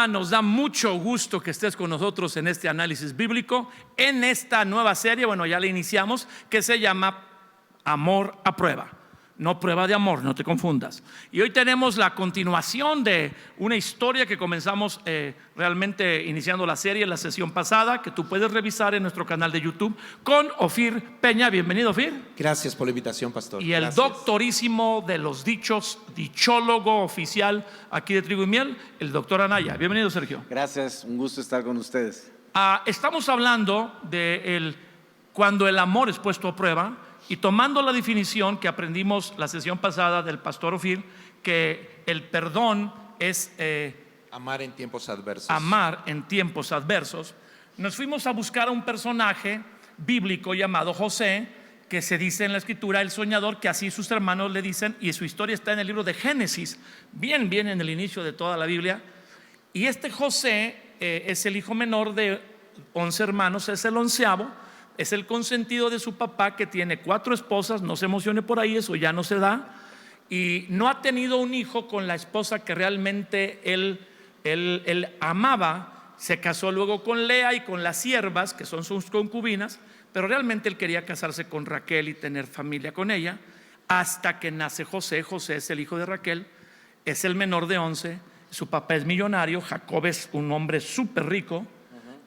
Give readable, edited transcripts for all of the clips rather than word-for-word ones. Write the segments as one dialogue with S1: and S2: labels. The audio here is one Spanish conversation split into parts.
S1: nos da mucho gusto que estés con nosotros en este análisis bíblico, en esta nueva serie, bueno, ya la iniciamos, que se llama Amor a Prueba. No prueba de amor, no te confundas. Y hoy tenemos la continuación de una historia que comenzamos realmente iniciando la serie en la sesión pasada, que tú puedes revisar en nuestro canal de YouTube, con Ofir Peña. Bienvenido, Ofir.
S2: Gracias por la invitación, pastor.
S1: Y el
S2: Gracias.
S1: Doctorísimo de los dichos, dichólogo oficial aquí de Trigo y Miel, el doctor Anaya. Bienvenido, Sergio.
S3: Gracias, un gusto estar con ustedes.
S1: Estamos hablando de cuando el amor es puesto a prueba. Y tomando la definición que aprendimos la sesión pasada del pastor Ofir, que el perdón es
S2: amar en tiempos adversos.
S1: Amar en tiempos adversos. Nos fuimos a buscar a un personaje bíblico llamado José, que se dice en la escritura el soñador, que así sus hermanos le dicen, y su historia está en el libro de Génesis, bien en el inicio de toda la Biblia. Y este José es el hijo menor de 11 hermanos, es el 11º. Es el consentido de su papá, que tiene 4 esposas. No se emocione por ahí, eso ya no se da. Y no ha tenido un hijo con la esposa que realmente él amaba. Se casó luego con Lea y con las siervas, que son sus concubinas, pero realmente él quería casarse con Raquel y tener familia con ella. Hasta que nace José. José es el hijo de Raquel, es el menor de 11. Su papá es millonario. Jacob es un hombre súper rico.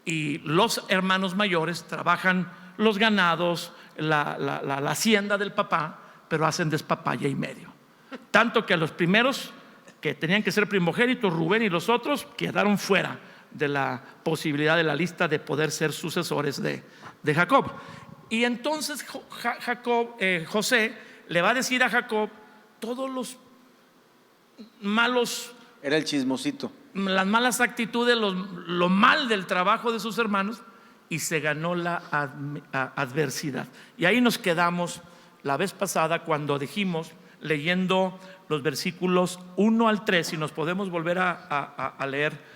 S1: Y los hermanos mayores trabajan los ganados, la hacienda del papá, pero hacen despapaya y medio. Tanto que a los primeros, que tenían que ser primogénitos, Rubén y los otros, quedaron fuera de la posibilidad de la lista de poder ser sucesores de Jacob. Y entonces José le va a decir a Jacob todos los malos,
S3: Era el chismosito.
S1: las malas actitudes, lo mal del trabajo de sus hermanos, y se ganó la adversidad. Y ahí nos quedamos la vez pasada cuando dijimos, leyendo los versículos 1 al 3, y nos podemos volver a leer.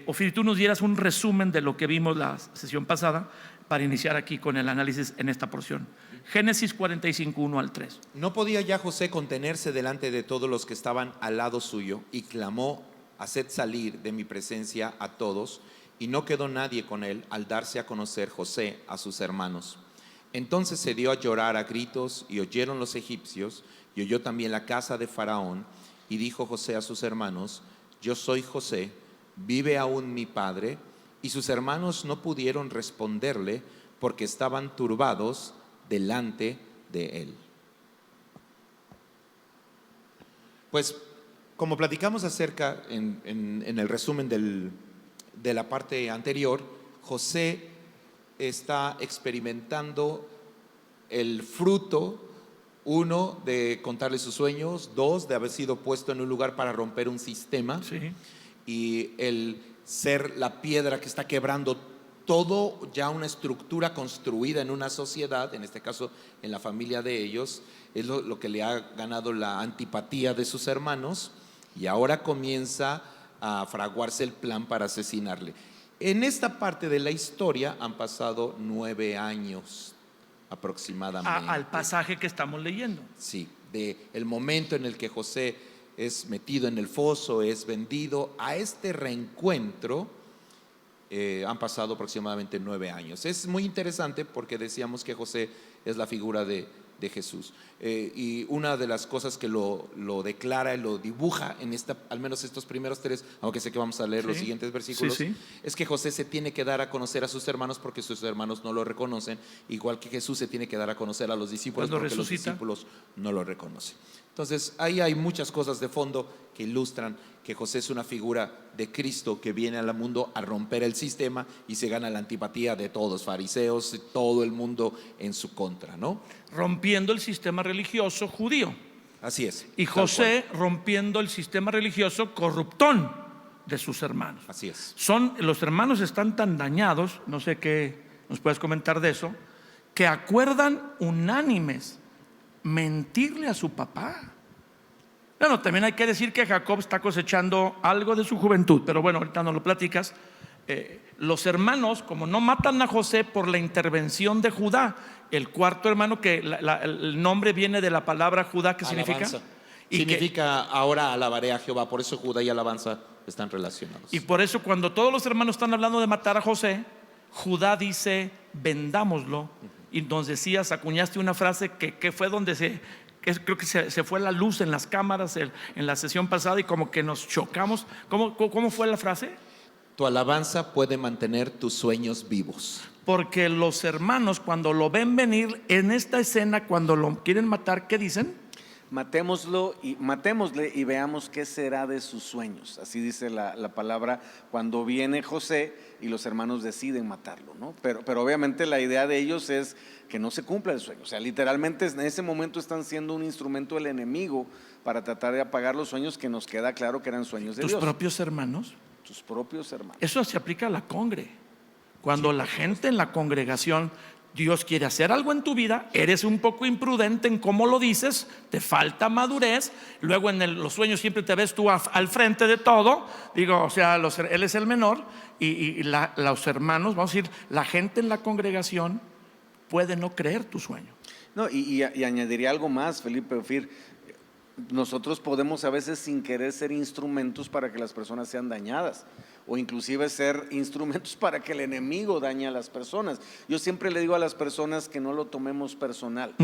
S1: Ofir, tú nos dieras un resumen de lo que vimos la sesión pasada para iniciar aquí con el análisis en esta porción. Génesis 45, 1 al 3.
S2: No podía ya José contenerse delante de todos los que estaban al lado suyo, y clamó: haced salir de mi presencia a todos. Y no quedó nadie con él al darse a conocer José a sus hermanos. Entonces se dio a llorar a gritos, y oyeron los egipcios, y oyó también la casa de Faraón. Y dijo José a sus hermanos: yo soy José, ¿vive aún mi padre? Y sus hermanos no pudieron responderle, porque estaban turbados delante de él. Pues, como platicamos acerca en el resumen de la parte anterior, José está experimentando el fruto, 1, de contarle sus sueños, 2, de haber sido puesto en un lugar para romper un sistema,
S1: Sí.
S2: y el ser la piedra que está quebrando todo, ya una estructura construida en una sociedad, en este caso en la familia de ellos, es lo que le ha ganado la antipatía de sus hermanos, y ahora comienza a fraguarse el plan para asesinarle. En esta parte de la historia han pasado 9 años aproximadamente.
S1: Al pasaje que estamos leyendo.
S2: Sí, de el momento en el que José es metido en el foso, es vendido, a este reencuentro han pasado aproximadamente 9 años. Es muy interesante porque decíamos que José es la figura de Jesús, y una de las cosas que lo declara y lo dibuja en al menos estos primeros 3, aunque sé que vamos a leer los siguientes versículos, es que José se tiene que dar a conocer a sus hermanos porque sus hermanos no lo reconocen, igual que Jesús se tiene que dar a conocer a los discípulos porque los discípulos no lo reconocen. Entonces ahí hay muchas cosas de fondo que ilustran que José es una figura de Cristo que viene al mundo a romper el sistema y se gana la antipatía de todos, fariseos, todo el mundo en su contra, ¿no?
S1: Rompiendo el sistema religioso judío.
S2: Así es.
S1: Y José rompiendo el sistema religioso corruptón de sus hermanos.
S2: Así es.
S1: Los hermanos están tan dañados, no sé qué nos puedes comentar de eso, que acuerdan unánimes mentirle a su papá. Bueno, también hay que decir que Jacob está cosechando algo de su juventud, pero bueno, ahorita no lo platicas. Los hermanos, como no matan a José por la intervención de Judá, el 4.º hermano, que el nombre viene de la palabra Judá, ¿qué significa?
S2: Significa ahora alabaré a Jehová, por eso Judá y alabanza están relacionados.
S1: Y por eso cuando todos los hermanos están hablando de matar a José, Judá dice, vendámoslo. Y nos decías, acuñaste una frase que fue donde creo que se fue la luz en las cámaras en la sesión pasada y como que nos chocamos. ¿Cómo fue la frase?
S2: Tu alabanza puede mantener tus sueños vivos.
S1: Porque los hermanos cuando lo ven venir en esta escena, cuando lo quieren matar, ¿qué dicen?
S3: Matémosle y veamos qué será de sus sueños. Así dice la palabra cuando viene José y los hermanos deciden matarlo, ¿no? Pero obviamente la idea de ellos es que no se cumpla el sueño. O sea, literalmente en ese momento están siendo un instrumento del enemigo para tratar de apagar los sueños que nos queda claro que eran sueños de
S1: ¿Tus
S3: Dios.
S1: propios hermanos?
S3: Tus propios hermanos.
S1: Eso se aplica a la congre. Cuando la gente en la congregación, Dios quiere hacer algo en tu vida, eres un poco imprudente en cómo lo dices, te falta madurez, luego en los sueños siempre te ves tú al frente de todo, digo, o sea, él es el menor y los hermanos, vamos a decir, la gente en la congregación puede no creer tu sueño.
S3: No, y añadiría algo más, Felipe Ofir. Nosotros podemos a veces sin querer ser instrumentos para que las personas sean dañadas o inclusive ser instrumentos para que el enemigo dañe a las personas. Yo siempre le digo a las personas que no lo tomemos personal.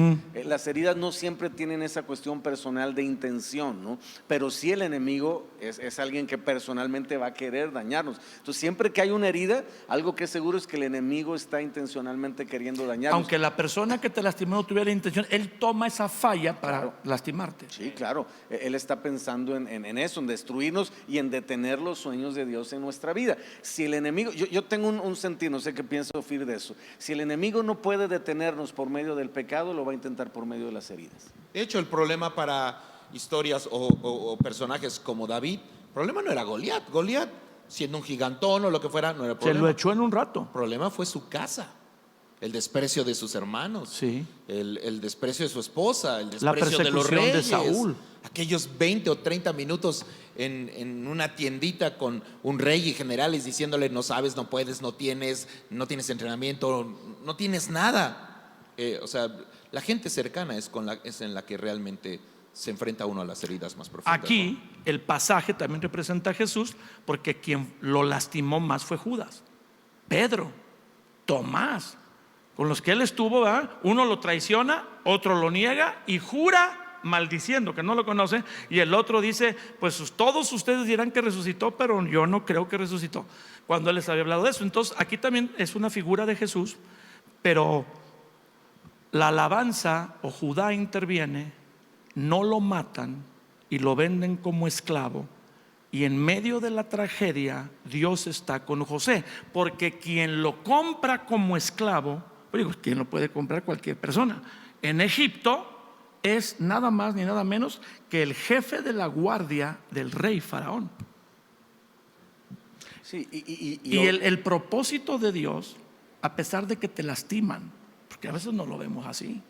S3: Las heridas no siempre tienen esa cuestión personal de intención, ¿no? Pero sí el enemigo es alguien que personalmente va a querer dañarnos. Entonces siempre que hay una herida, algo que es seguro es que el enemigo está intencionalmente queriendo dañarnos.
S1: Aunque la persona que te lastimó no tuviera intención, él toma esa falla para lastimarte.
S3: Sí, claro, él está pensando en eso, en destruirnos y en detener los sueños de Dios en nuestra vida. Si el enemigo, yo tengo un sentir, no sé qué piensa Ofir de eso. Si el enemigo no puede detenernos por medio del pecado, lo va a intentar por medio de las heridas.
S2: De hecho, el problema para historias o personajes como David, el problema no era Goliat. Goliat, siendo un gigantón o lo que fuera, no era el problema.
S1: Se lo echó en un rato.
S2: El problema fue su casa, el desprecio de sus hermanos,
S1: Sí.
S2: el desprecio de su esposa, el
S1: La
S2: desprecio de los
S1: persecución de
S2: reyes,
S1: Saúl.
S2: aquellos 20 o 30 minutos en una tiendita con un rey y generales diciéndole no sabes, no puedes, no tienes entrenamiento, no tienes nada. O sea, la gente cercana es en la que realmente se enfrenta uno a las heridas más profundas.
S1: Aquí
S2: ¿no?
S1: el pasaje también representa a Jesús, porque quien lo lastimó más fue Judas, Pedro, Tomás, con los que él estuvo, ¿verdad? Uno lo traiciona, otro lo niega y jura maldiciendo que no lo conoce, y el otro dice, pues todos ustedes dirán que resucitó, pero yo no creo que resucitó, cuando él les había hablado de eso. Entonces aquí también es una figura de Jesús, pero la alabanza o Judá interviene, no lo matan y lo venden como esclavo, y en medio de la tragedia Dios está con José, porque quien lo compra como esclavo, digo, ¿quién lo puede comprar? Cualquier persona. En Egipto es nada más ni nada menos que el jefe de la guardia del rey Faraón.
S3: Sí,
S1: Y el propósito de Dios, a pesar de que te lastiman, porque a veces no lo vemos así,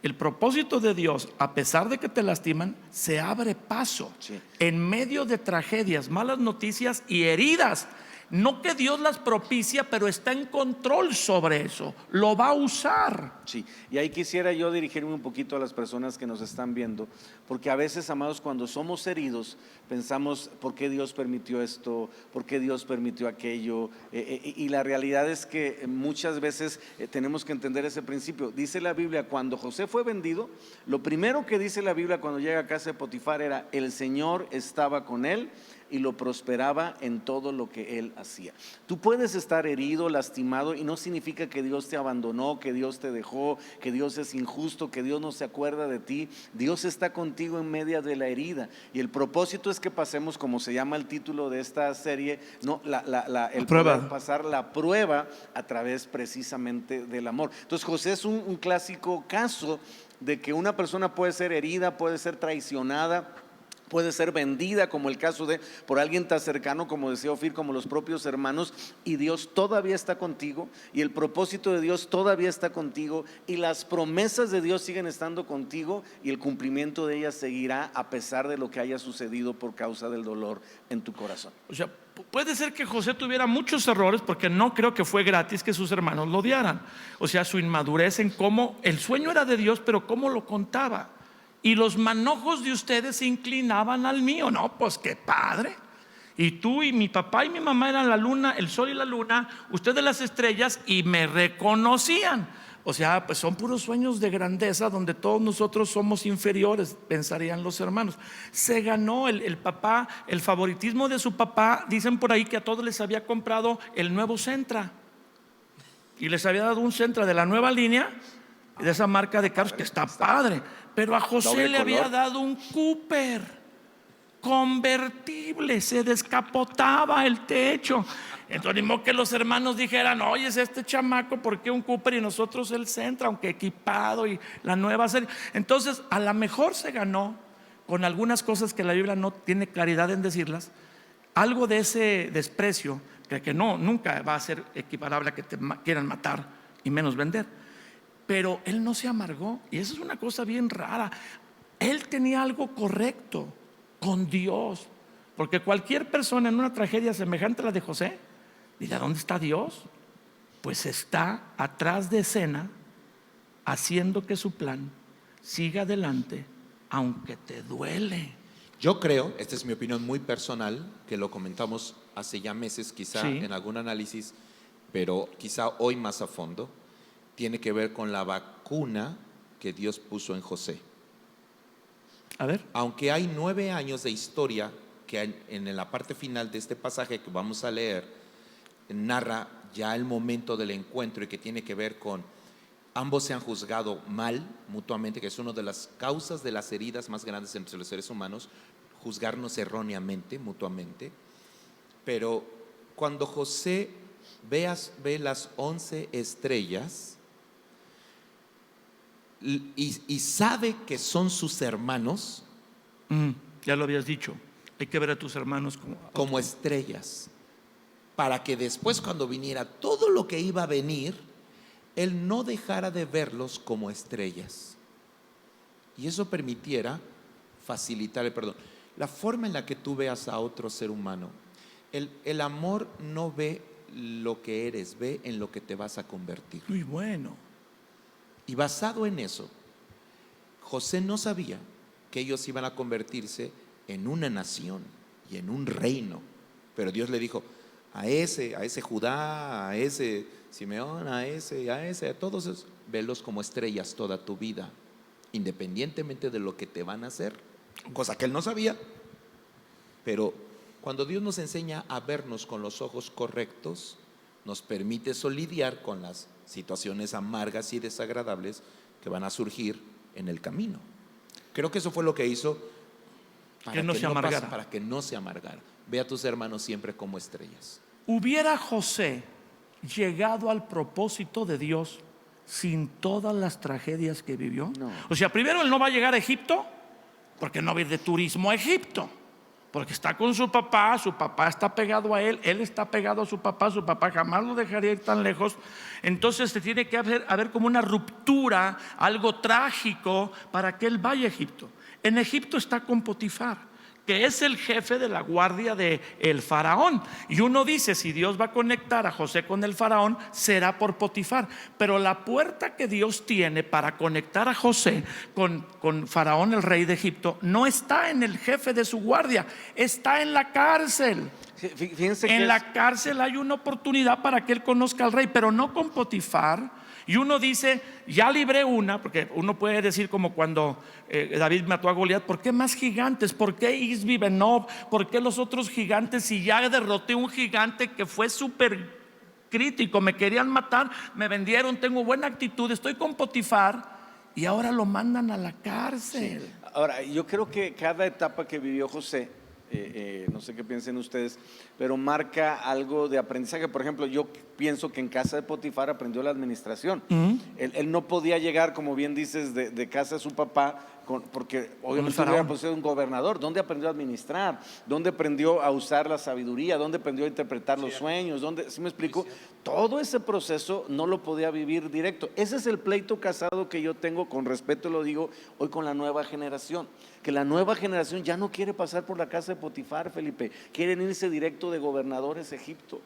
S1: el propósito de Dios, a pesar de que te lastiman, se abre paso en medio de tragedias, malas noticias y heridas. No que Dios las propicia, pero está en control sobre eso, lo va a usar.
S3: Sí, y ahí quisiera yo dirigirme un poquito a las personas que nos están viendo, porque a veces, amados, cuando somos heridos, pensamos, ¿por qué Dios permitió esto? ¿Por qué Dios permitió aquello? Y la realidad es que muchas veces tenemos que entender ese principio. Dice la Biblia, cuando José fue vendido, lo primero que dice la Biblia cuando llega a casa de Potifar era, el Señor estaba con él y lo prosperaba en todo lo que él hacía. Tú puedes estar herido, lastimado, y no significa que Dios te abandonó, que Dios te dejó, que Dios es injusto, que Dios no se acuerda de ti. Dios está contigo en medio de la herida, y el propósito es que pasemos, como se llama el título de esta serie, no, el poder pasar la prueba a través precisamente del amor. Entonces José es un clásico caso de que una persona puede ser herida, puede ser traicionada, puede ser vendida, como el caso de por alguien tan cercano como decía Ofir, como los propios hermanos, y Dios todavía está contigo, y el propósito de Dios todavía está contigo, y las promesas de Dios siguen estando contigo, y el cumplimiento de ellas seguirá a pesar de lo que haya sucedido por causa del dolor en tu corazón.
S1: O sea, puede ser que José tuviera muchos errores, porque no creo que fue gratis que sus hermanos lo odiaran. O sea, su inmadurez en cómo el sueño era de Dios, pero cómo lo contaba. Y los manojos de ustedes se inclinaban al mío. No, pues qué padre. Y tú y mi papá y mi mamá eran la luna, el sol y la luna, ustedes las estrellas, y me reconocían. O sea, pues son puros sueños de grandeza donde todos nosotros somos inferiores, pensarían los hermanos. Se ganó el papá, el favoritismo de su papá. Dicen por ahí que a todos les había comprado el nuevo Sentra y les había dado un Sentra de la nueva línea, de esa marca de carros que está padre. Pero a José
S3: Doble
S1: le había
S3: color.
S1: dado un Cooper convertible, se descapotaba el techo. Entonces, ni modo que los hermanos dijeran: oye, es este chamaco, ¿por qué un Cooper y nosotros el Sentra, aunque equipado y la nueva serie? Entonces, a lo mejor se ganó con algunas cosas que la Biblia no tiene claridad en decirlas, algo de ese desprecio, que no, nunca va a ser equiparable a que te quieran matar y menos vender. Pero él no se amargó, y eso es una cosa bien rara. Él tenía algo correcto con Dios, porque cualquier persona en una tragedia semejante a la de José dirá: ¿dónde está Dios? Pues está atrás de escena, haciendo que su plan siga adelante, aunque te duele.
S2: Yo creo, esta es mi opinión muy personal, que lo comentamos hace ya meses, quizá
S1: Sí.
S2: en algún análisis, pero quizá hoy más a fondo, tiene que ver con la vacuna que Dios puso en José.
S1: A ver.
S2: Aunque hay 9 años de historia que en la parte final de este pasaje que vamos a leer, narra ya el momento del encuentro y que tiene que ver con ambos se han juzgado mal mutuamente, que es una de las causas de las heridas más grandes entre los seres humanos, juzgarnos erróneamente mutuamente. Pero cuando José ve las 11 estrellas y sabe que son sus hermanos
S1: Ya lo habías dicho, hay que ver a tus hermanos
S2: como estrellas, para que después, cuando viniera todo lo que iba a venir, él no dejara de verlos como estrellas, y eso permitiera facilitar el perdón. La forma en la que tú veas a otro ser humano, el amor no ve lo que eres, ve en lo que te vas a convertir.
S1: Muy bueno.
S2: Y basado en eso, José no sabía que ellos iban a convertirse en una nación y en un reino, pero Dios le dijo: a ese Judá, a ese Simeón, a todos esos, velos como estrellas toda tu vida, independientemente de lo que te van a hacer, cosa que él no sabía. Pero cuando Dios nos enseña a vernos con los ojos correctos, nos permite lidiar con las situaciones amargas y desagradables que van a surgir en el camino. Creo que eso fue lo que hizo para
S1: que no se amargara.
S2: para que no se amargara. Ve a tus hermanos siempre como estrellas.
S1: ¿Hubiera José llegado al propósito de Dios sin todas las tragedias que vivió?
S3: No.
S1: O sea, primero, él no va a llegar a Egipto porque no va a ir de turismo a Egipto, porque está con su papá está pegado a él está pegado a su papá jamás lo dejaría ir tan lejos. Entonces se tiene que haber como una ruptura, algo trágico, para que él vaya a Egipto. En Egipto está con Potifar, que es el jefe de la guardia del faraón. Y uno dice: si Dios va a conectar a José con el faraón, será por Potifar. Pero la puerta que Dios tiene para conectar a José con faraón, el rey de Egipto, no está en el jefe de su guardia, está en la cárcel.
S3: Fíjense que
S1: En la cárcel hay una oportunidad para que él conozca al rey, pero no con Potifar. Y uno dice: ya libré una, porque uno puede decir como cuando David mató a Goliat: ¿por qué más gigantes? ¿Por qué Isbi Benob? ¿Por qué los otros gigantes? Si ya derroté un gigante que fue súper crítico, me querían matar, me vendieron, tengo buena actitud, estoy con Potifar, y ahora lo mandan a la cárcel.
S3: Ahora, yo creo que cada etapa que vivió José, no sé qué piensen ustedes, pero marca algo de aprendizaje. Por ejemplo, yo pienso que en casa de Potifar aprendió la administración. Él no podía llegar, como bien dices, de casa de su papá, porque obviamente hubiera podido ser un gobernador. ¿Dónde aprendió a administrar? ¿Dónde aprendió a usar la sabiduría? ¿Dónde aprendió a interpretar los sueños? ¿Sí me explico? Todo ese proceso no lo podía vivir directo. Ese es el pleito casado que yo tengo, con respeto lo digo, hoy con la nueva generación. Que la nueva generación ya no quiere pasar por la casa de Potifar, Felipe. Quieren irse directo de gobernadores a Egipto.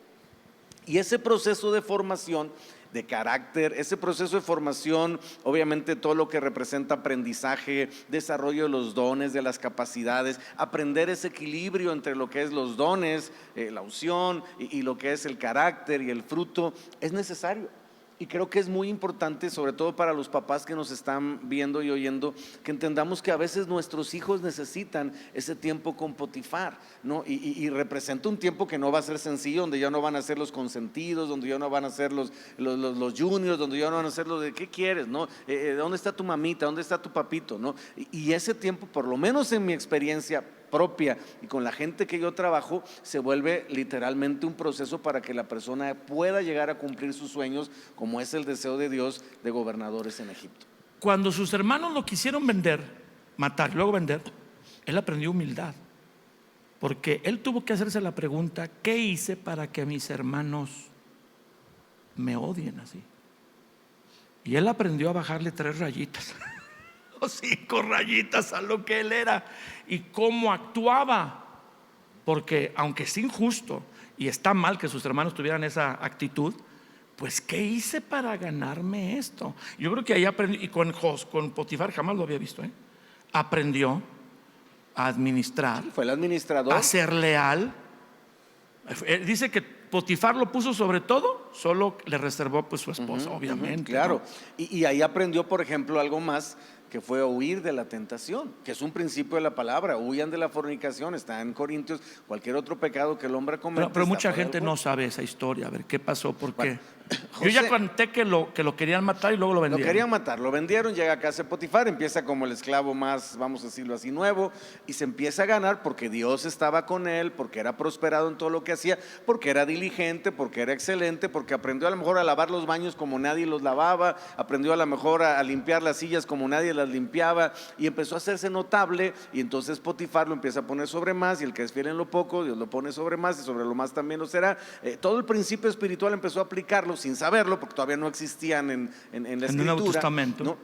S3: Y ese proceso de formación de carácter, ese proceso de formación, obviamente todo lo que representa aprendizaje, desarrollo de los dones, de las capacidades, aprender ese equilibrio entre lo que es los dones, la unción y lo que es el carácter y el fruto, es necesario. Y creo que es muy importante, sobre todo para los papás que nos están viendo y oyendo, que entendamos que a veces nuestros hijos necesitan ese tiempo con Potifar, ¿no? Y representa un tiempo que no va a ser sencillo, donde ya no van a ser los consentidos, donde ya no van a ser los juniors, donde ya no van a ser los de ¿qué quieres? ¿No? ¿Dónde está tu mamita? ¿Dónde está tu papito? ¿No? Y ese tiempo, por lo menos en mi experiencia propia y con la gente que yo trabajo, se vuelve literalmente un proceso para que la persona pueda llegar a cumplir sus sueños, como es el deseo de Dios de gobernadores en Egipto.
S1: Cuando sus hermanos lo quisieron vender, matar y luego vender, él aprendió humildad. Porque él tuvo que hacerse la pregunta: ¿qué hice para que mis hermanos me odien así? Y él aprendió a bajarle 3 rayitas o 5 rayitas a lo que él era y cómo actuaba. Porque aunque es injusto y está mal que sus hermanos tuvieran esa actitud, pues ¿qué hice para ganarme esto? Yo creo que ahí aprendió. Y con Potifar jamás lo había visto, aprendió a administrar,
S3: Fue el administrador.
S1: a ser leal. Dice que Potifar lo puso sobre todo, solo le reservó pues su esposa, obviamente.
S3: Claro,
S1: ¿no?
S3: y ahí aprendió, por ejemplo, algo más, que fue huir de la tentación, que es un principio de la palabra. Huyan de la fornicación, está en Corintios. Cualquier otro pecado que el hombre cometa.
S1: Pero mucha
S3: está fuera
S1: gente
S3: del
S1: no
S3: cuerpo.
S1: sabe esa historia. A ver, ¿qué pasó? ¿Por qué?
S3: Bueno,
S1: Yo ya
S3: José-
S1: conté que lo querían matar y luego lo
S3: Lo
S1: vendieron.
S3: querían matar, lo vendieron, llega a casa de Potifar, empieza como el esclavo más, vamos a decirlo así, nuevo, y se empieza a ganar porque Dios estaba con él, porque era prosperado en todo lo que hacía, porque era diligente, porque era excelente, porque aprendió a lo mejor a lavar los baños como nadie los lavaba, aprendió a lo mejor a limpiar las sillas como nadie las limpiaba, y empezó a hacerse notable. Y entonces Potifar lo empieza a poner sobre más, y el que es fiel en lo poco, Dios lo pone sobre más, y sobre lo más también lo será. Todo el principio espiritual empezó a aplicarlo sin saberlo, porque todavía no existían en la
S1: En el
S3: escritura,
S1: Nuevo Testamento.
S3: ¿no?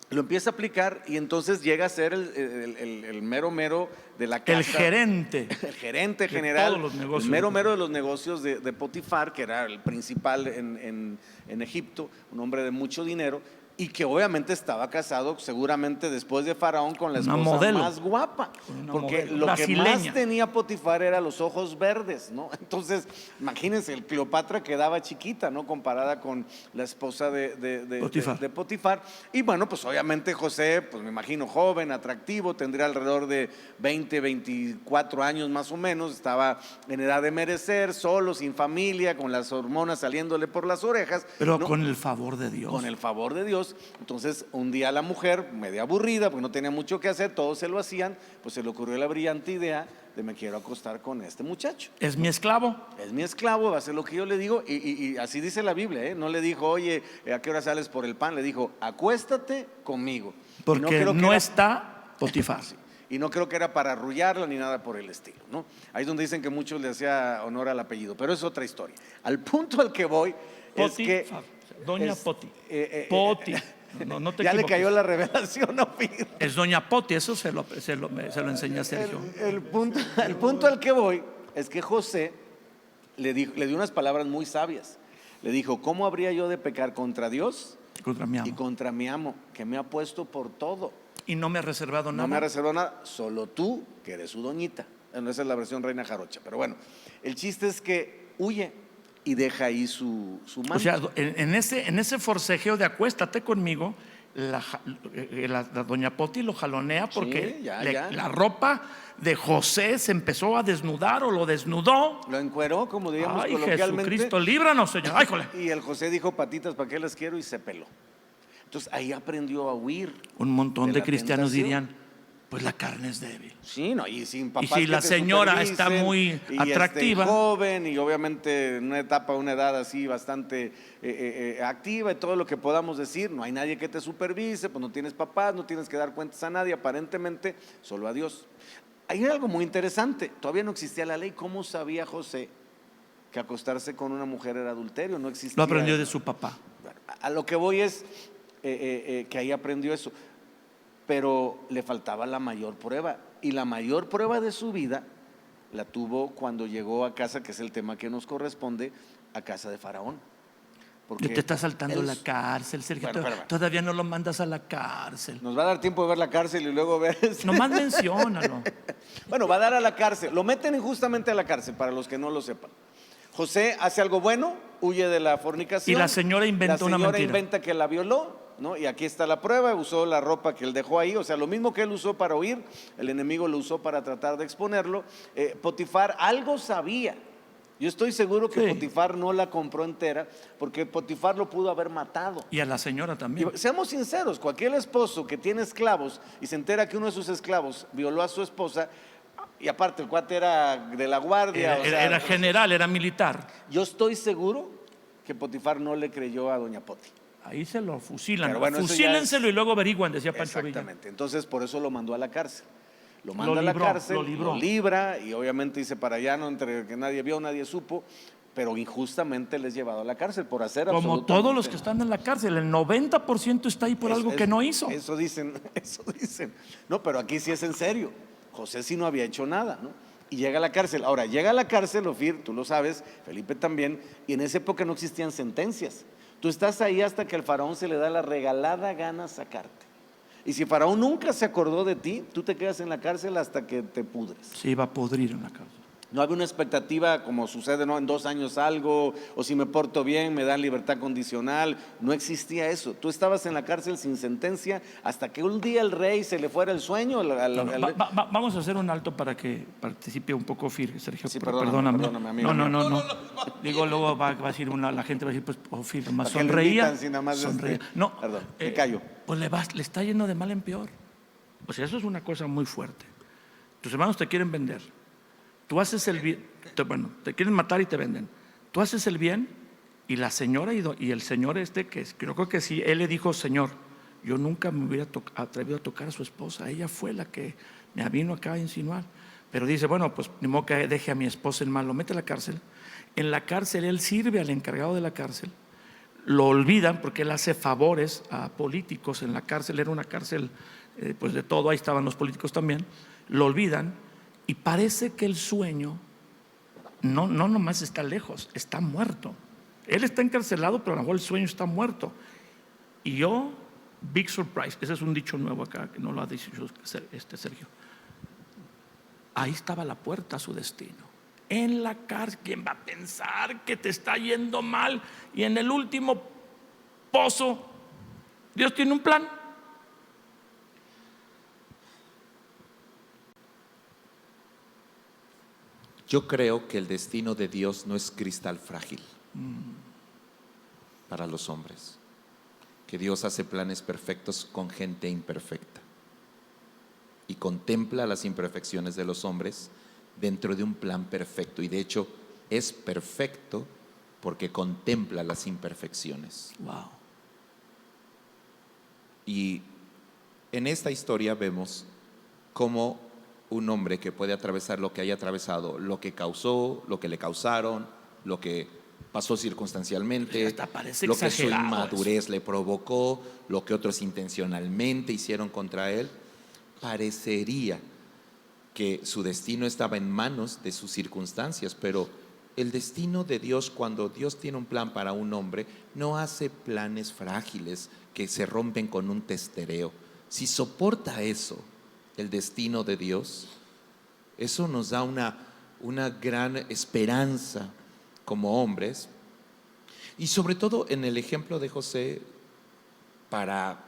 S3: Lo empieza a aplicar y entonces llega a ser el mero de la casa.
S1: El gerente.
S3: El gerente
S1: de
S3: general,
S1: todos los negocios
S3: el
S1: de
S3: mero
S1: Potifar.
S3: de los negocios de Potifar, que era el principal en Egipto, un hombre de mucho dinero, y que obviamente estaba casado seguramente después de Faraón con la
S1: Una
S3: esposa
S1: modelo.
S3: más guapa,
S1: Una
S3: porque
S1: modelo.
S3: lo
S1: Brasileña.
S3: que más tenía Potifar era los ojos verdes, ¿no? Entonces, imagínense, el Cleopatra quedaba chiquita, ¿no? Comparada con la esposa de Potifar. Y bueno, pues obviamente José, pues me imagino joven, atractivo, tendría alrededor de 20, 24 años más o menos, estaba en edad de merecer, solo, sin familia, con las hormonas saliéndole por las orejas.
S1: Pero
S3: ¿no?
S1: con el favor de Dios.
S3: Con el favor de Dios. Entonces un día la mujer, media aburrida porque no tenía mucho que hacer, todos se lo hacían, pues se le ocurrió la brillante idea de: me quiero acostar con este muchacho,
S1: Es mi esclavo.
S3: es mi esclavo, va a hacer lo que yo le digo. Y así dice la Biblia, no le dijo: oye, ¿a qué hora sales por el pan? Le dijo: acuéstate conmigo. Y
S1: Porque
S3: creo que
S1: no
S3: era-
S1: está Potifar.
S3: Sí. Y no creo que era para arrullarla ni nada por el estilo, ¿no? Ahí es donde dicen que muchos le hacía honor al apellido, pero es otra historia. Al punto al que voy es que
S1: Potifar. Doña
S3: es-
S1: Poti. Poti. No te
S3: ya le
S1: equivoques.
S3: cayó la revelación a Ophir.
S1: Es Doña Poti, eso se lo enseña Sergio.
S3: El punto al que voy es que José le dio unas palabras muy sabias. Le dijo: ¿cómo habría yo de pecar contra Dios
S1: Contra mi
S3: y
S1: amo.
S3: contra mi amo, que me ha puesto por todo?
S1: Y no me ha reservado
S3: No
S1: nada.
S3: me ha reservado nada, solo tú, que eres su doñita. Bueno, esa es la versión Reina Jarocha. Pero bueno, el chiste es que huye y deja ahí su manto.
S1: O sea, en ese forcejeo de acuéstate conmigo, la doña Poti lo jalonea porque
S3: Sí, ya.
S1: la ropa de José se empezó a desnudar o lo desnudó.
S3: Lo encueró, como diríamos
S1: Ay,
S3: coloquialmente.
S1: Jesucristo, líbranos, Señor. Ay, jole.
S3: Y el José dijo: patitas, ¿para qué las quiero? Y se peló. Entonces ahí aprendió a huir.
S1: Un montón
S3: De
S1: de
S3: la
S1: cristianos
S3: tentación.
S1: dirían: pues la carne es débil.
S3: Sí, no, y sin papás.
S1: Y si
S3: que
S1: la
S3: te
S1: señora está
S3: supervisen,
S1: muy
S3: y
S1: atractiva.
S3: joven, y obviamente en una edad así bastante activa, y todo lo que podamos decir, no hay nadie que te supervise, pues no tienes papás, no tienes que dar cuentas a nadie, aparentemente, solo a Dios. Hay algo muy interesante, todavía no existía la ley. ¿Cómo sabía José que acostarse con una mujer era adulterio? No existía.
S1: Lo aprendió de su papá.
S3: A lo que voy es que ahí aprendió eso, pero le faltaba la mayor prueba, y la mayor prueba de su vida la tuvo cuando llegó a casa, que es el tema que nos corresponde, a casa de Faraón.
S1: Y te está saltando
S3: él-
S1: la cárcel, Sergio.
S3: Bueno, espérame.
S1: Todavía no lo mandas a la cárcel.
S3: Nos va a dar tiempo de ver la cárcel y luego ver...
S1: Nomás menciónalo.
S3: Bueno, va a dar a la cárcel. Lo meten injustamente a la cárcel, para los que no lo sepan. José hace algo bueno, huye de la fornicación.
S1: Y la señora inventa una mentira.
S3: La señora inventa que la violó, ¿no? Y aquí está la prueba, usó la ropa que él dejó ahí, o sea, lo mismo que él usó para huir, el enemigo lo usó para tratar de exponerlo. Potifar algo sabía. Yo estoy seguro que
S1: Sí.
S3: Potifar no la compró entera, porque Potifar lo pudo haber matado.
S1: Y a la señora también.
S3: Y seamos sinceros, cualquier esposo que tiene esclavos y se entera que uno de sus esclavos violó a su esposa, y aparte el cuate era de la guardia,
S1: Era general, era militar.
S3: yo estoy seguro que Potifar no le creyó a doña Poti.
S1: Ahí se lo fusilan.
S3: Pero bueno, eso ya
S1: Fusílenselo y luego averiguan, decía Pancho Villa.
S3: Exactamente, entonces por eso lo mandó a la cárcel. Lo manda
S1: Lo
S3: a la
S1: libró,
S3: cárcel,
S1: lo libró.
S3: libra y obviamente dice para allá, no, entre que nadie vio, nadie supo, pero injustamente les llevado a la cárcel por hacer
S1: Como
S3: absolutamente
S1: todos los que
S3: nada.
S1: están en la cárcel, el 90% está ahí por algo que no hizo.
S3: Eso dicen, eso dicen. No, pero aquí sí es en serio. José sí no había hecho nada, ¿no? Y llega a la cárcel. Ahora, llega a la cárcel, Ofir, tú lo sabes, Felipe también, y en esa época no existían sentencias. Tú estás ahí hasta que al faraón se le da la regalada gana sacarte. Y si Faraón nunca se acordó de ti, tú te quedas en la cárcel hasta que te pudres.
S1: Se iba a podrir en la cárcel.
S3: No había una expectativa como sucede, ¿no? En 2 años salgo, o si me porto bien, me dan libertad condicional. No existía eso. Tú estabas en la cárcel sin sentencia hasta que un día el rey se le fuera el sueño.
S1: Vamos a hacer un alto para que participe un poco Ofir, Sergio.
S3: Sí,
S1: perdóname.
S3: amigo.
S1: No. Digo, luego va a decir la gente va a decir, pues Ofir, más
S3: ¿Para qué le
S1: sonreía.
S3: invitan si nada más
S1: sonreía. No,
S3: Perdón, me callo.
S1: Pues le está yendo de mal en peor. O sea, eso es una cosa muy fuerte. Tus hermanos te quieren vender. Tú haces el bien, te quieren matar y te venden. Tú haces el bien y la señora y el señor yo creo que sí, él le dijo, Señor, yo nunca me hubiera atrevido a tocar a su esposa. Ella fue la que me vino acá a insinuar. Pero dice, bueno, pues ni modo que deje a mi esposa en mal, lo mete a la cárcel. En la cárcel él sirve al encargado de la cárcel. Lo olvidan porque él hace favores a políticos en la cárcel. Era una cárcel pues de todo, ahí estaban los políticos también. Lo olvidan y parece que el sueño no nomás está lejos, está muerto. Él está encarcelado, pero a lo mejor el sueño está muerto. Y yo, big surprise, ese es un dicho nuevo acá, que no lo ha dicho Sergio. Ahí estaba la puerta a su destino. En la cárcel, ¿quién va a pensar que te está yendo mal? Y en el último pozo, Dios tiene un plan.
S2: Yo creo que el destino de Dios no es cristal frágil para los hombres, que Dios hace planes perfectos con gente imperfecta y contempla las imperfecciones de los hombres dentro de un plan perfecto, y de hecho es perfecto porque contempla las imperfecciones.
S1: Wow.
S2: Y en esta historia vemos cómo un hombre que puede atravesar lo que haya atravesado, lo que causó, lo que le causaron, lo que pasó circunstancialmente,
S1: Hasta parece
S2: lo que su
S1: exagerado
S2: inmadurez le provocó, lo que otros intencionalmente hicieron contra él, parecería que su destino estaba en manos de sus circunstancias, pero el destino de Dios, cuando Dios tiene un plan para un hombre, no hace planes frágiles que se rompen con un testereo. Si soporta eso, el destino de Dios, eso nos da una gran esperanza como hombres, y sobre todo en el ejemplo de José, para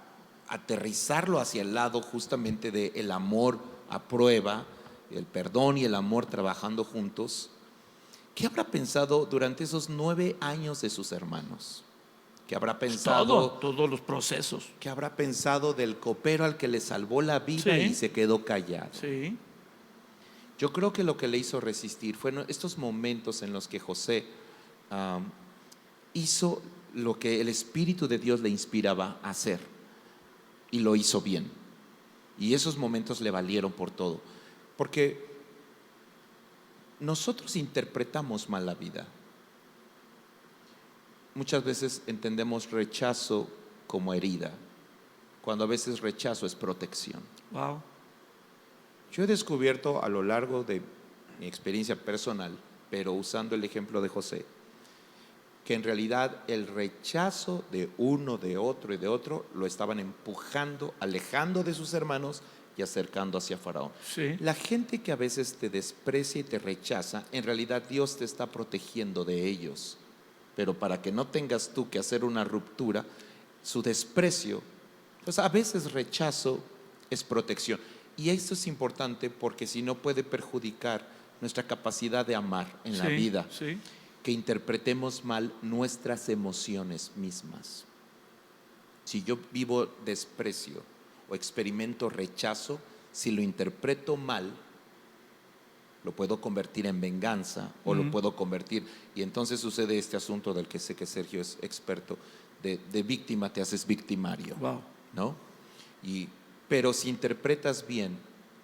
S2: aterrizarlo hacia el lado justamente del amor a prueba, el perdón y el amor trabajando juntos. ¿Qué habrá pensado durante esos 9 años de sus hermanos? ¿Qué habrá pensado?
S1: Todos los procesos.
S2: ¿Qué habrá pensado del copero al que le salvó la vida y se quedó callado?
S1: Sí.
S2: Yo creo que lo que le hizo resistir fueron estos momentos en los que José hizo lo que el Espíritu de Dios le inspiraba a hacer, y lo hizo bien. Y esos momentos le valieron por todo, porque nosotros interpretamos mal la vida. Muchas veces entendemos rechazo como herida, cuando a veces rechazo es protección.
S1: Wow.
S2: Yo he descubierto a lo largo de mi experiencia personal, pero usando el ejemplo de José, que en realidad el rechazo de uno, de otro y de otro lo estaban empujando, alejando de sus hermanos y acercando hacia Faraón.
S1: Sí.
S2: La gente que a veces te desprecia y te rechaza, en realidad Dios te está protegiendo de ellos. Pero para que no tengas tú que hacer una ruptura, su desprecio, pues a veces rechazo es protección. Y esto es importante porque si no puede perjudicar nuestra capacidad de amar en la vida,
S1: Sí.
S2: que interpretemos mal nuestras emociones mismas. Si yo vivo desprecio o experimento rechazo, si lo interpreto mal, lo puedo convertir en venganza o lo puedo convertir, y entonces sucede este asunto del que sé que Sergio es experto, de víctima te haces victimario.
S1: Wow.
S2: ¿No? Pero si interpretas bien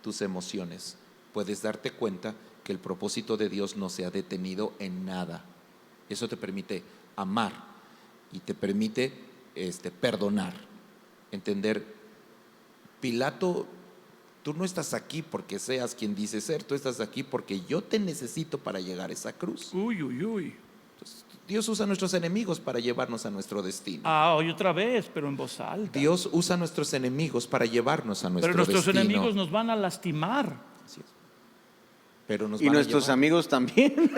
S2: tus emociones, puedes darte cuenta que el propósito de Dios no se ha detenido en nada. Eso te permite amar y te permite perdonar, entender. Pilato, tú no estás aquí porque seas quien dices ser, tú estás aquí porque yo te necesito para llegar a esa cruz.
S1: Uy, uy, uy.
S2: Dios usa a nuestros enemigos para llevarnos a nuestro destino.
S1: Hoy otra vez, pero en voz alta.
S2: Dios usa a nuestros enemigos para llevarnos a nuestro
S1: Pero nuestros
S2: destino.
S1: enemigos nos van a lastimar.
S2: Así es. Pero nos
S3: Y
S2: van a
S3: nuestros
S2: llevar.
S3: amigos también.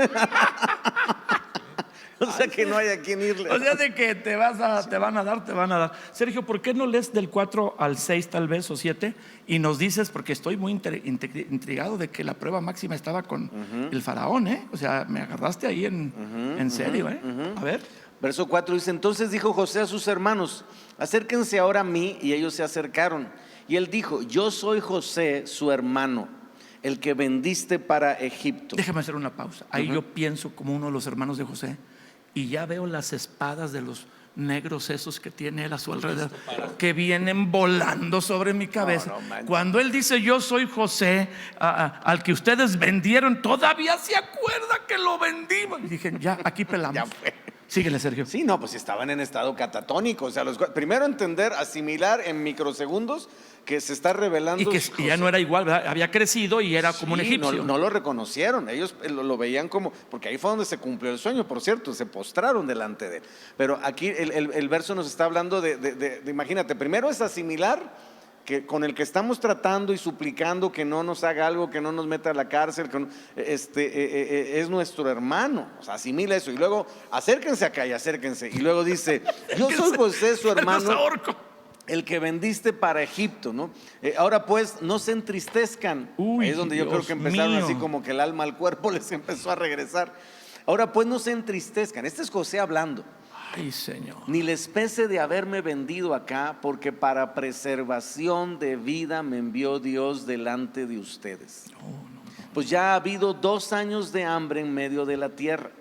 S3: O sea que no hay a quién irle.
S1: O sea, de que te van a dar. Sergio, ¿por qué no lees del 4 al 6 tal vez o 7 y nos dices, porque estoy muy intrigado de que la prueba máxima estaba con el faraón, ¿eh? O sea, me agarraste ahí en serio, ¿eh? A ver.
S3: Verso 4 dice: entonces dijo José a sus hermanos: acérquense ahora a mí. Y ellos se acercaron. Y él dijo: yo soy José, su hermano, el que vendiste para Egipto.
S1: Déjame hacer una pausa. Ahí yo pienso como uno de los hermanos de José y ya veo las espadas de los negros esos que tiene él a su alrededor, que vienen volando sobre mi cabeza.
S3: No, man.
S1: Cuando él dice yo soy José, al que ustedes vendieron, todavía se acuerda que lo vendimos. Y dije, ya, aquí pelamos.
S3: Ya fue.
S1: Síguele, Sergio.
S3: Sí, no, pues estaban en estado catatónico. O sea, primero entender, asimilar en microsegundos que se está revelando.
S1: Y que
S3: José.
S1: ya no era igual, ¿verdad? Había crecido y era como un
S3: Sí,
S1: egipcio.
S3: no lo reconocieron, ellos lo veían como, porque ahí fue donde se cumplió el sueño, por cierto, se postraron delante de él. Pero aquí el verso nos está hablando de imagínate, primero es asimilar que con el que estamos tratando y suplicando que no nos haga algo, que no nos meta a la cárcel, es nuestro hermano. O sea, asimila eso. Y luego, acérquense acá y acérquense. Y luego dice: yo soy José, su hermano, el que vendiste para Egipto, ¿no? Ahora pues, no se entristezcan.
S1: Uy,
S3: Ahí es donde yo
S1: Dios
S3: creo que empezaron
S1: mío.
S3: así como que el alma al cuerpo les empezó a regresar. Ahora pues, no se entristezcan. Este es José hablando.
S1: Ay, Señor.
S3: Ni les pese de haberme vendido acá, porque para preservación de vida me envió Dios delante de ustedes. Pues ya ha habido 2 años de hambre en medio de la tierra,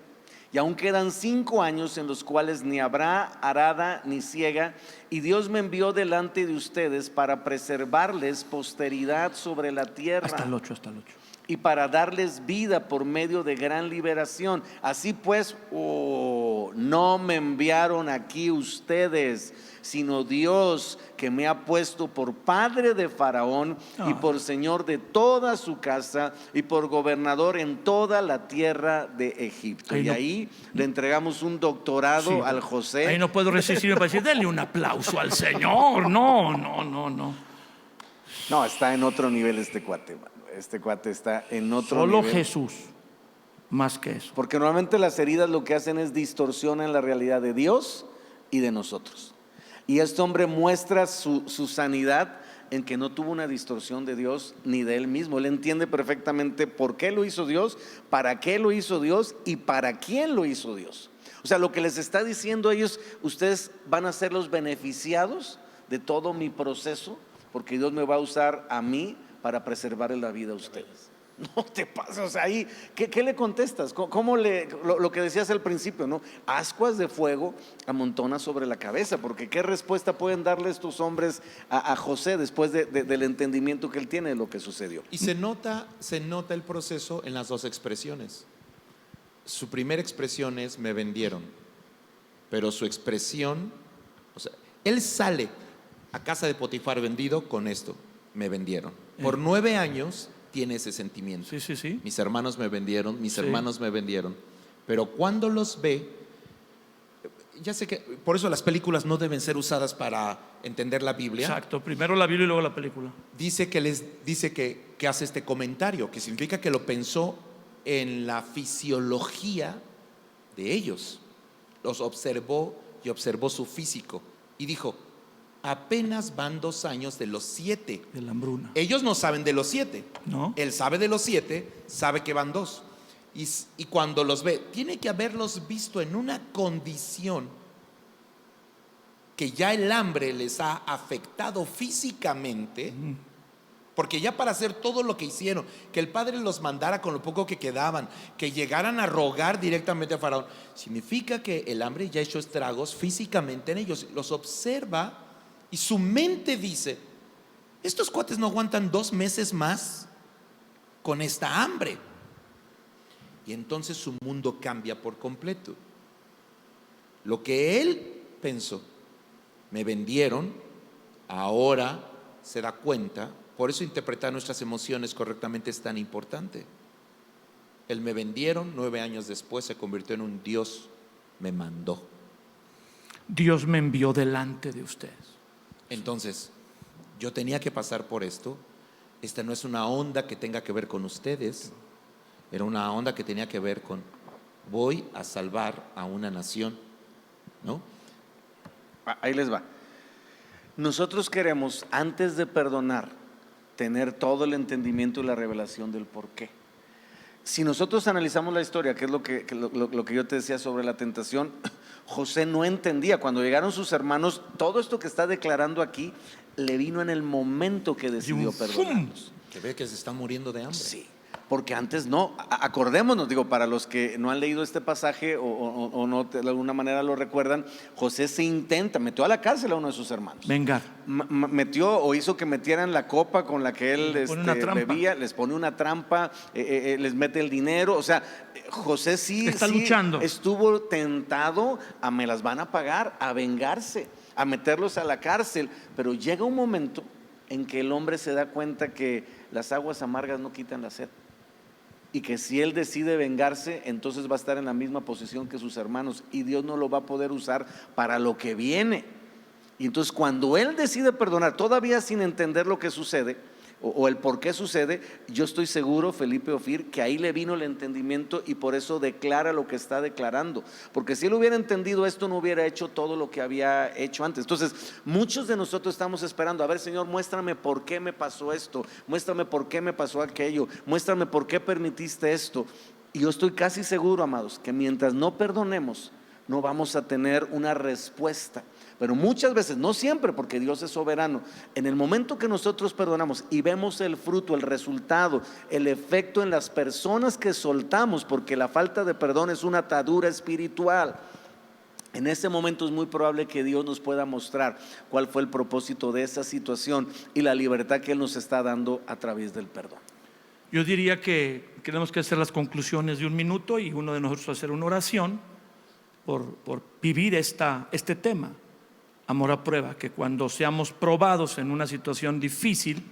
S3: y aún quedan 5 años en los cuales ni habrá arada ni siega, y Dios me envió delante de ustedes para preservarles posteridad sobre la tierra.
S1: Hasta el 8.
S3: Y para darles vida por medio de gran liberación. Así pues, no me enviaron aquí ustedes, sino Dios, que me ha puesto por padre de Faraón y por señor de toda su casa y por gobernador en toda la tierra de Egipto.
S1: Ahí
S3: Y
S1: no-
S3: ahí le entregamos un doctorado
S1: Sí.
S3: al José.
S1: Ahí no puedo resistirme para decir, denle un aplauso al Señor. No.
S3: No, está en otro nivel este cuate, mano. Este cuate está en otro
S1: Solo
S3: nivel.
S1: Jesús, más que eso.
S3: Porque normalmente las heridas lo que hacen es distorsionan la realidad de Dios y de nosotros. Y este hombre muestra su sanidad en que no tuvo una distorsión de Dios ni de él mismo. Él entiende perfectamente por qué lo hizo Dios, para qué lo hizo Dios y para quién lo hizo Dios. O sea, lo que les está diciendo a ellos: ustedes van a ser los beneficiados de todo mi proceso, porque Dios me va a usar a mí para preservar la vida a ustedes. No te pases, o sea, ahí, ¿qué le contestas? ¿Cómo lo que decías al principio, ¿no? Ascuas de fuego amontona sobre la cabeza, porque ¿qué respuesta pueden darle estos hombres a José después del entendimiento que él tiene de lo que sucedió?
S2: Y se nota el proceso en las dos expresiones. Su primera expresión es me vendieron, pero su expresión, o sea, él sale a casa de Potifar vendido con esto: me vendieron. Por 9 años tiene ese sentimiento.
S1: Sí.
S2: Mis hermanos me vendieron, mis
S1: Sí.
S2: hermanos me vendieron. Pero cuando los ve, ya sé que por eso las películas no deben ser usadas para entender la Biblia.
S1: Exacto, primero la Biblia y luego la película.
S2: Dice que hace este comentario, que significa que lo pensó en la fisiología de ellos. Los observó y observó su físico y dijo: apenas van 2 años de los 7.
S1: De la hambruna.
S2: Ellos no saben de los 7.
S1: No.
S2: Él sabe de los 7, sabe que van 2. Y cuando los ve, tiene que haberlos visto en una condición que ya el hambre les ha afectado físicamente, porque ya para hacer todo lo que hicieron, que el padre los mandara con lo poco que quedaban, que llegaran a rogar directamente a Faraón, significa que el hambre ya ha hecho estragos físicamente en ellos. Los observa y su mente dice: estos cuates no aguantan 2 meses más con esta hambre. Y entonces su mundo cambia por completo. Lo que él pensó: me vendieron, ahora se da cuenta. Por eso interpretar nuestras emociones correctamente es tan importante. El me vendieron, 9 años después se convirtió en un Dios me mandó.
S1: Dios me envió delante de ustedes.
S2: Entonces, yo tenía que pasar por esto. Esta no es una onda que tenga que ver con ustedes. Era una onda que tenía que ver con: voy a salvar a una nación, ¿no?
S3: Ahí les va. Nosotros queremos, antes de perdonar, tener todo el entendimiento y la revelación del por qué. Si nosotros analizamos la historia, que es lo que yo te decía sobre la tentación, José no entendía. Cuando llegaron sus hermanos, todo esto que está declarando aquí le vino en el momento que decidió perdonarlos.
S2: Que ve que se están muriendo de hambre.
S3: Sí, porque antes no. Acordémonos, digo, para los que no han leído este pasaje o no de alguna manera lo recuerdan, José metió a la cárcel a uno de sus hermanos.
S1: Vengar.
S3: Metió o hizo que metieran la copa con la que él bebía, les pone una trampa, les mete el dinero. O sea, José sí
S1: luchando.
S3: Estuvo tentado a me las van a pagar, a vengarse, a meterlos a la cárcel. Pero llega un momento en que el hombre se da cuenta que las aguas amargas no quitan la sed, y que si él decide vengarse, entonces va a estar en la misma posición que sus hermanos, y Dios no lo va a poder usar para lo que viene. Y entonces cuando él decide perdonar, todavía sin entender lo que sucede o el por qué sucede, yo estoy seguro, Felipe Ofir, que ahí le vino el entendimiento, y por eso declara lo que está declarando. Porque si él hubiera entendido esto, no hubiera hecho todo lo que había hecho antes. Entonces, muchos de nosotros estamos esperando: a ver, Señor, muéstrame por qué me pasó esto, muéstrame por qué me pasó aquello, muéstrame por qué permitiste esto. Y yo estoy casi seguro, amados, que mientras no perdonemos, no vamos a tener una respuesta. Pero muchas veces, no siempre, porque Dios es soberano, en el momento que nosotros perdonamos y vemos el fruto, el resultado, el efecto en las personas que soltamos, porque la falta de perdón es una atadura espiritual, en ese momento es muy probable que Dios nos pueda mostrar cuál fue el propósito de esa situación y la libertad que Él nos está dando a través del perdón.
S1: Yo diría que tenemos que hacer las conclusiones de 1 minuto, y uno de nosotros hacer una oración por vivir este tema. Amor a prueba, que cuando seamos probados en una situación difícil,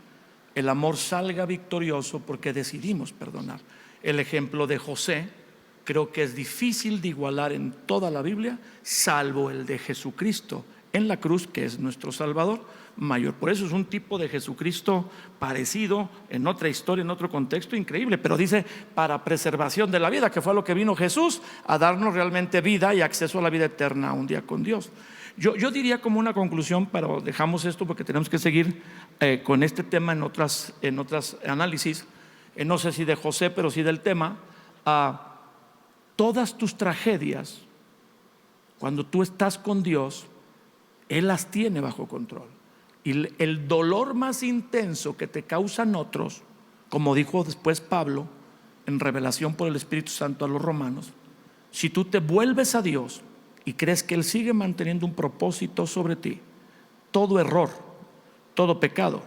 S1: el amor salga victorioso porque decidimos perdonar. El ejemplo de José creo que es difícil de igualar en toda la Biblia, salvo el de Jesucristo en la cruz, que es nuestro Salvador mayor. Por eso es un tipo de Jesucristo parecido en otra historia, en otro contexto increíble, pero dice para preservación de la vida, que fue a lo que vino Jesús, a darnos realmente vida y acceso a la vida eterna un día con Dios. Yo diría como una conclusión, pero dejamos esto porque tenemos que seguir con este tema en otras análisis, no sé si de José, pero sí del tema. Todas tus tragedias, cuando tú estás con Dios, Él las tiene bajo control. Y el dolor más intenso que te causan otros, como dijo después Pablo en revelación por el Espíritu Santo a los romanos, si tú te vuelves a Dios y crees que Él sigue manteniendo un propósito sobre ti, todo error, todo pecado,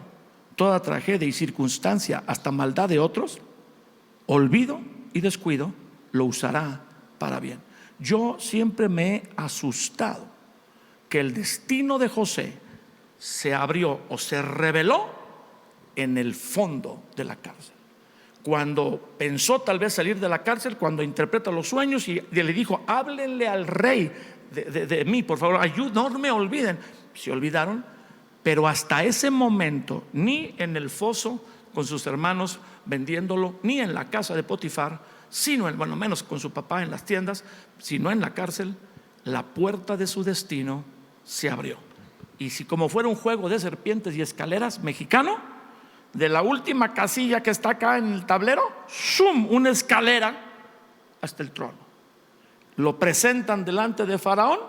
S1: toda tragedia y circunstancia, hasta maldad de otros, olvido y descuido, lo usará para bien. Yo siempre me he asustado que el destino de José se abrió o se reveló en el fondo de la cárcel. Cuando pensó tal vez salir de la cárcel, cuando interpreta los sueños y le dijo: háblenle al rey de mí, por favor, no me olviden. Se olvidaron, pero hasta ese momento, ni en el foso con sus hermanos vendiéndolo, ni en la casa de Potifar, sino bueno, menos con su papá en las tiendas, sino en la cárcel, la puerta de su destino se abrió. Y si como fuera un juego de serpientes y escaleras mexicano, de la última casilla que está acá en el tablero, ¡shum!, una escalera hasta el trono. Lo presentan delante de Faraón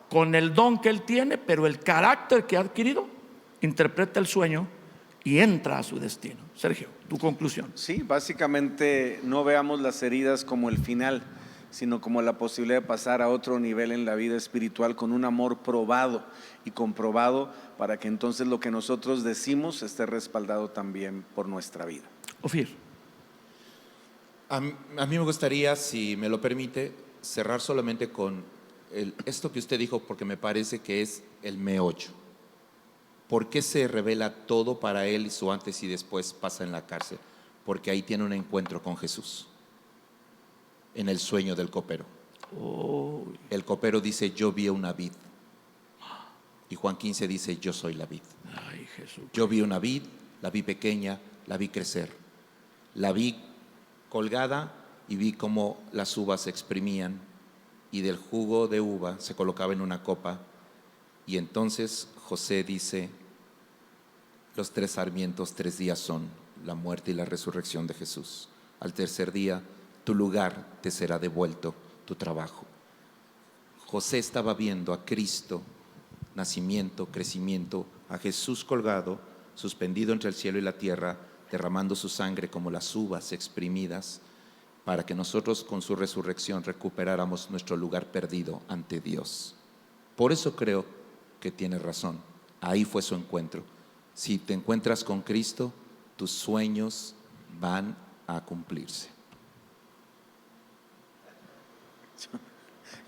S1: con el don que él tiene, pero el carácter que ha adquirido, interpreta el sueño y entra a su destino. Sergio, tu conclusión.
S3: Sí, básicamente no veamos las heridas como el final, sino como la posibilidad de pasar a otro nivel en la vida espiritual con un amor probado y comprobado, para que entonces lo que nosotros decimos esté respaldado también por nuestra vida.
S1: Ofir.
S2: A mí me gustaría, si me lo permite, cerrar solamente con esto que usted dijo, porque me parece que es el meollo. ¿Por qué se revela todo para él y su antes y después pasa en la cárcel? Porque ahí tiene un encuentro con Jesús, en el sueño del copero. El copero dice: yo vi una vid. Y Juan 15 dice: yo soy la vid.
S1: Ay, Jesús.
S2: Yo vi una vid, la vi pequeña, la vi crecer, la vi colgada y vi cómo las uvas se exprimían y del jugo de uva se colocaba en una copa. Y entonces José dice: los 3 sarmientos 3 días son, la muerte y la resurrección de Jesús. Al tercer día tu lugar te será devuelto, tu trabajo. José estaba viendo a Cristo, nacimiento, crecimiento, a Jesús colgado, suspendido entre el cielo y la tierra, derramando su sangre como las uvas exprimidas, para que nosotros con su resurrección recuperáramos nuestro lugar perdido ante Dios. Por eso creo que tiene razón. Ahí fue su encuentro. Si te encuentras con Cristo, tus sueños van a cumplirse.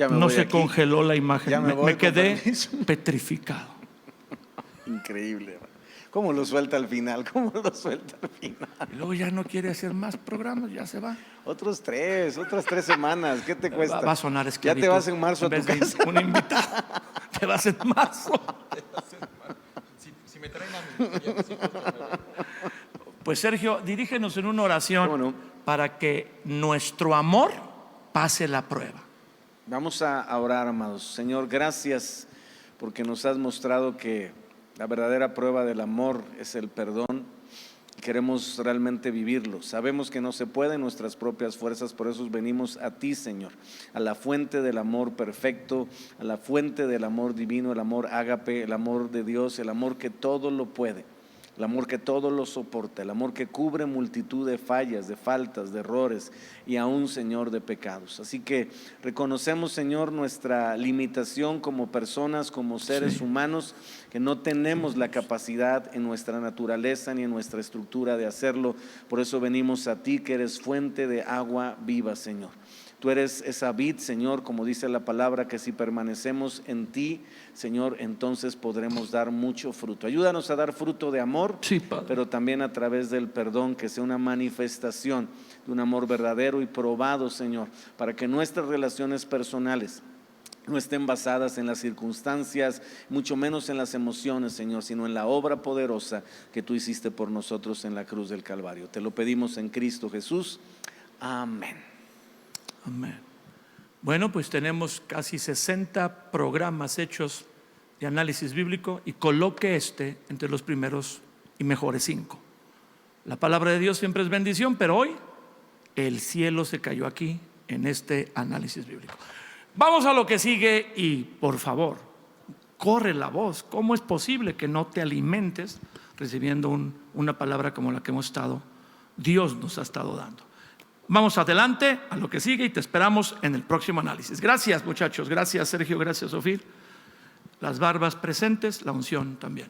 S1: No se congeló la imagen, me quedé petrificado.
S3: Increíble. ¿Cómo lo suelta al final? ¿Cómo lo suelta al final?
S1: Y luego ya no quiere hacer más programas, ya se va.
S3: Otras 3 semanas, ¿qué te cuesta?
S1: Va a sonar
S3: Ya
S1: esclavito.
S3: te vas en marzo a tu
S1: En vez de
S3: casa.
S1: un invitado, te vas en marzo.
S2: Si me traen a mí, ya sí,
S1: Pues Sergio, dirígenos en una oración.
S3: ¿Cómo no?
S1: Para que nuestro amor pase la prueba.
S3: Vamos a orar, amados. Señor, gracias porque nos has mostrado que la verdadera prueba del amor es el perdón. Queremos realmente vivirlo. Sabemos que no se puede en nuestras propias fuerzas, por eso venimos a ti, Señor, a la fuente del amor perfecto, a la fuente del amor divino, el amor ágape, el amor de Dios, el amor que todo lo puede, el amor que todo lo soporta, el amor que cubre multitud de fallas, de faltas, de errores y aún, Señor, de pecados. Así que reconocemos, Señor, nuestra limitación como personas, como seres humanos, que no tenemos la capacidad en nuestra naturaleza ni en nuestra estructura de hacerlo. Por eso venimos a ti, que eres fuente de agua viva, Señor. Tú eres esa vid, Señor, como dice la palabra, que si permanecemos en ti, Señor, entonces podremos dar mucho fruto. Ayúdanos a dar fruto de amor,
S1: Sí, Padre.
S3: pero también a través del perdón, que sea una manifestación de un amor verdadero y probado, Señor, para que nuestras relaciones personales no estén basadas en las circunstancias, mucho menos en las emociones, Señor, sino en la obra poderosa que tú hiciste por nosotros en la cruz del Calvario. Te lo pedimos en Cristo Jesús. Amén.
S1: Amén. Bueno, pues tenemos casi 60 programas hechos de análisis bíblico y coloque este entre los primeros y mejores 5. La palabra de Dios siempre es bendición, pero hoy el cielo se cayó aquí en este análisis bíblico. Vamos a lo que sigue y por favor, corre la voz. ¿Cómo es posible que no te alimentes recibiendo una palabra como la que hemos estado, Dios nos ha estado dando? Vamos adelante a lo que sigue y te esperamos en el próximo análisis. Gracias, muchachos. Gracias, Sergio. Gracias, Ofir. Las barbas presentes, la unción también.